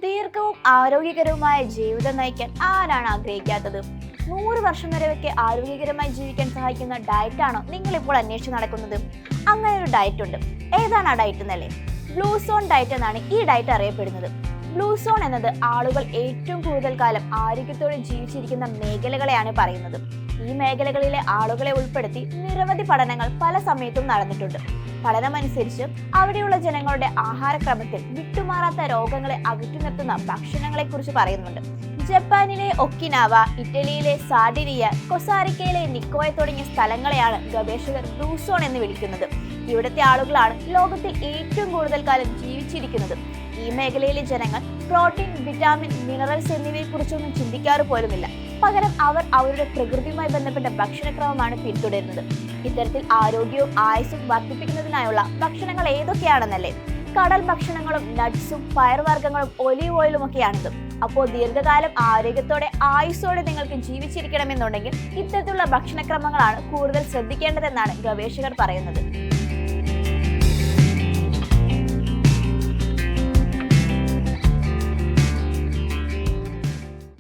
ദീർഘവും ആരോഗ്യകരവുമായ ജീവിതം നയിക്കാൻ ആരാണ് ആഗ്രഹിക്കാത്തത്? 100 വർഷം വരെയൊക്കെ ആരോഗ്യകരമായി ജീവിക്കാൻ സഹായിക്കുന്ന ഡയറ്റാണോ നിങ്ങൾ ഇപ്പോൾ അന്വേഷിച്ച് നടക്കുന്നത്? അങ്ങനെ ഒരു ഡയറ്റ് ഉണ്ട്. ഏതാണ് ആ ഡയറ്റ് എന്നല്ലേ? ബ്ലൂ സോൺ ഡയറ്റ് എന്നാണ് ഈ ഡയറ്റ് അറിയപ്പെടുന്നത്. ബ്ലൂ സോൺ എന്നത് ആളുകൾ ഏറ്റവും കൂടുതൽ കാലം ആരോഗ്യത്തോടെ ജീവിച്ചിരിക്കുന്ന മേഖലകളെയാണ് പറയുന്നത്. ഈ മേഖലകളിലെ ആളുകളെ ഉൾപ്പെടുത്തി നിരവധി പഠനങ്ങൾ പല സമയത്തും നടന്നിട്ടുണ്ട്. പഠനമനുസരിച്ച് അവിടെയുള്ള ജനങ്ങളുടെ ആഹാരക്രമത്തിൽ വിട്ടുമാറാത്ത രോഗങ്ങളെ അകറ്റി നിർത്തുന്ന ഭക്ഷണങ്ങളെ കുറിച്ച് പറയുന്നുണ്ട്. ജപ്പാനിലെ ഒക്കിനാവ, ഇറ്റലിയിലെ സാർഡിനിയ, കൊസാരിക്കയിലെ നിക്കോയ തുടങ്ങിയ സ്ഥലങ്ങളെയാണ് ഗവേഷകർ ബ്ലൂ സോൺ എന്ന് വിളിക്കുന്നത്. ഇവിടുത്തെ ആളുകളാണ് ലോകത്തിൽ ഏറ്റവും കൂടുതൽ കാലം ജീവിച്ചിരിക്കുന്നത്. ഈ മേഖലയിലെ ജനങ്ങൾ പ്രോട്ടീൻ, വിറ്റാമിൻ, മിനറൽസ് എന്നിവയെ കുറിച്ചൊന്നും ചിന്തിക്കാറ് പോലുമില്ല. പകരം അവർ അവരുടെ പ്രകൃതിയുമായി ബന്ധപ്പെട്ട ഭക്ഷണക്രമമാണ് പിന്തുടരുന്നത്. ഇത്തരത്തിൽ ആരോഗ്യവും ആയുസ്സും വർദ്ധിപ്പിക്കുന്നതിനായുള്ള ഭക്ഷണങ്ങൾ ഏതൊക്കെയാണെന്നല്ലേ? കടൽ ഭക്ഷണങ്ങളും നട്ട്സും പയർവർഗ്ഗങ്ങളും ഒലീവ് ഓയിലും ഒക്കെയാണിത്. അപ്പോൾ ദീർഘകാലം ആരോഗ്യത്തോടെ ആയുസ്സോടെ നിങ്ങൾക്ക് ജീവിച്ചിരിക്കണമെന്നുണ്ടെങ്കിൽ ഇത്തരത്തിലുള്ള ഭക്ഷണക്രമങ്ങളാണ് കൂടുതൽ ശ്രദ്ധിക്കേണ്ടതെന്നാണ് ഗവേഷകർ പറയുന്നത്.